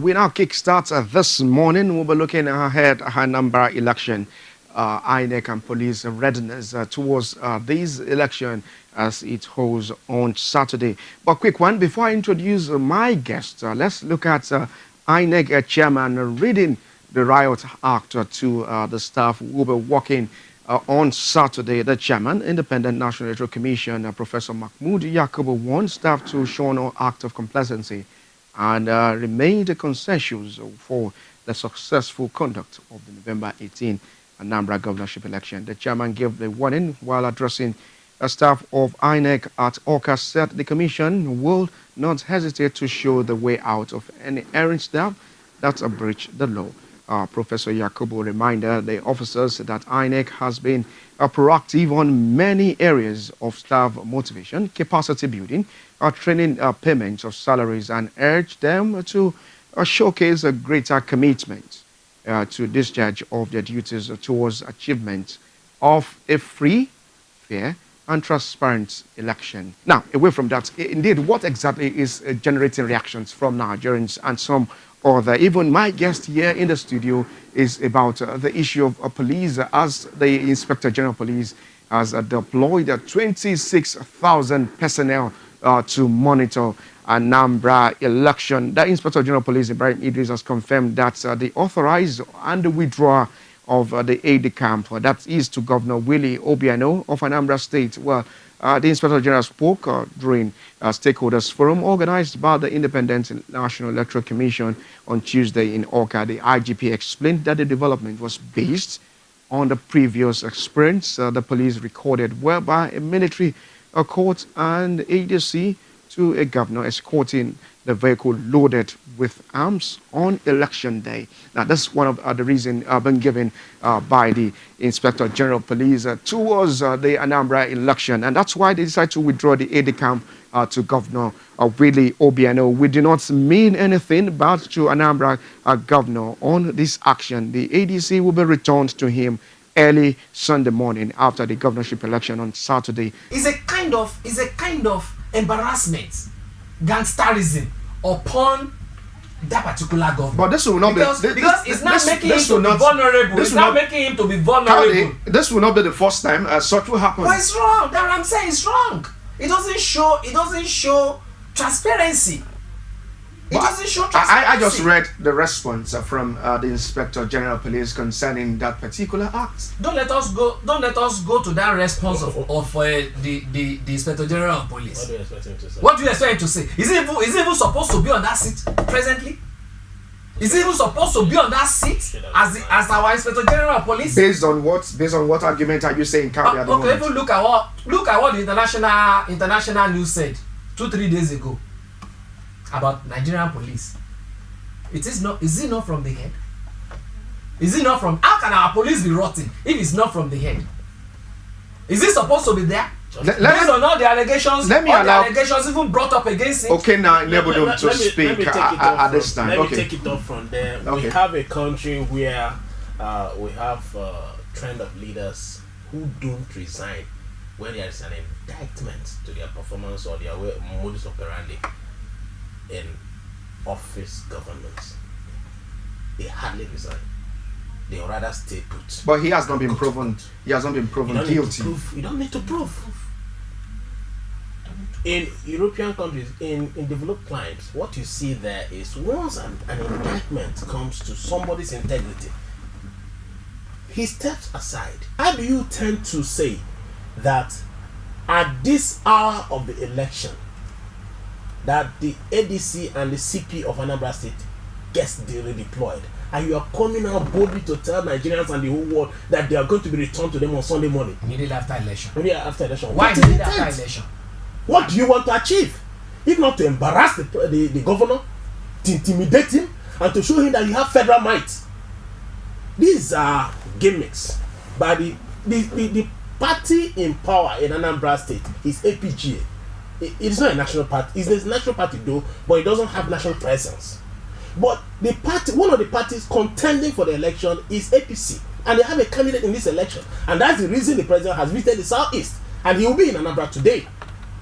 We now kickstart this morning. We'll be looking ahead at Anambra election, INEC and police readiness towards this election as it holds on Saturday. But quick one, before I introduce my guest, let's look at INEC chairman reading the riot act to the staff who will be working on Saturday. The chairman, Independent National Electoral Commission, Professor Mahmood Yakubu, warned staff to show no act of complacency and remained conscientious for the successful conduct of the November 18 Anambra governorship election. The chairman gave the warning while addressing a staff of INEC at Awka, said the commission will not hesitate to show the way out of any errant staff that breach the law. Professor Yakubu reminded the officers that INEC has been proactive on many areas of staff motivation, capacity building, training, payments of salaries, and urged them to showcase a greater commitment to discharge of their duties towards achievement of a free, fair, and transparent election. Now, away from that, indeed, what exactly is generating reactions from Nigerians and some other? Even my guest here in the studio is about the issue of police, as the Inspector General Police has deployed 26,000 personnel to monitor Anambra election. The Inspector General Police, Ibrahim Idris, has confirmed that the authorized and the withdrawal of the aide camp, that is to Governor Willie Obiano of Anambra State. Well, the Inspector General spoke during a stakeholders forum organized by the Independent National Electoral Commission on Tuesday in Awka. The IGP explained that the development was based on the previous experience the police recorded, whereby a military court and ADC to a governor escorting the vehicle loaded with arms on election day. Now, that's one of the reasons been given by the Inspector General Police towards the Anambra election. And that's why they decided to withdraw the aide camp to Governor Willie Obiano. We do not mean anything bad to Anambra governor on this action. The ADC will be returned to him early Sunday morning after the governorship election on Saturday. It's a kind of embarrassment, gangsterism upon that particular government. But this will not because it's not making him to be vulnerable. It's not making him to be vulnerable. This will not be the first time such will happen. But it's wrong. That's what I'm saying. It's wrong. It doesn't show transparency. It doesn't show transparency. I just read the response from the Inspector General Police concerning that particular act. Don't let us go to that response of the Inspector General of Police. What do you expect him to say? Is he even supposed to be on that seat presently? Is he even supposed to be on that seat as our Inspector General of Police? Based on what argument are you saying? Okay, even look at what the international news said 2-3 days ago about Nigerian police. Is it not from the head? Is it not from? How can our police be rotten if it's not from the head? Is it supposed to be there? Based on all the allegations, the allegations even brought up against it. Okay, now enable them to speak at this time. Let me take it off from there. Okay. We have a country where we have a trend of leaders who don't resign when there is an indictment to their performance or their modus operandi in office governments. They hardly resign. They rather stay put. But he has not been proven. He has not been proven guilty. You don't need to prove. In European countries, in developed climes, what you see there is once an indictment comes to somebody's integrity, he steps aside. How do you tend to say that at this hour of the election, that the ADC and the CP of Anambra State gets redeployed, and you are coming out boldly to tell Nigerians and the whole world that they are going to be returned to them on Sunday morning? Immediately after election. Why immediately after election? What do you want to achieve? If not to embarrass the governor, to intimidate him, and to show him that you have federal might. These are gimmicks. But the party in power in Anambra State is APGA. It's not a national party. It's a national party though, but it doesn't have national presence. But the party, one of the parties contending for the election is APC, and they have a candidate in this election, and that's the reason the president has visited the southeast, and he will be in Anambra today.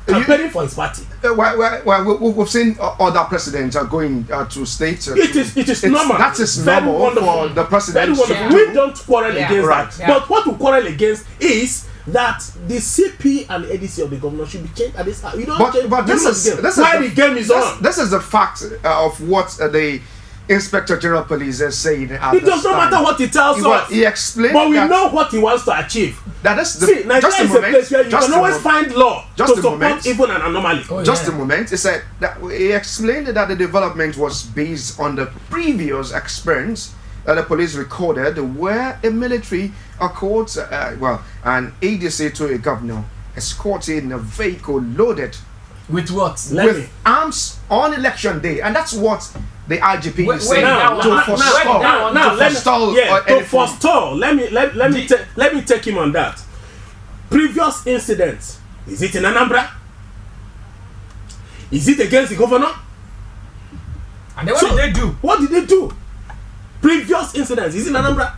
campaigning for his party. We've seen other presidents are going to states. It is normal. That is very normal wonderful. for the president. We don't quarrel against Right. that. But what we quarrel against is that the CP and the ADC of the governor should be changed at this. You don't change. But this is the game is on. This is the fact of what the Inspector General Police is saying. It does not matter what he tells us. He explained, but we know what he wants to achieve. That is the, See, Nigeria is a place where you can always find law to support even an anomaly. Just a moment. He said that he explained that the development was based on the previous experience that the police recorded, where a military escorts, an ADC to a governor escorting a vehicle loaded with what? With arms on election day, and that's what the IGP is saying to forestall. Let me take him on that. Previous incidents, is it in Anambra? Is it against the governor? And then what did they do? What did they do? Previous incidents, is it in Anambra?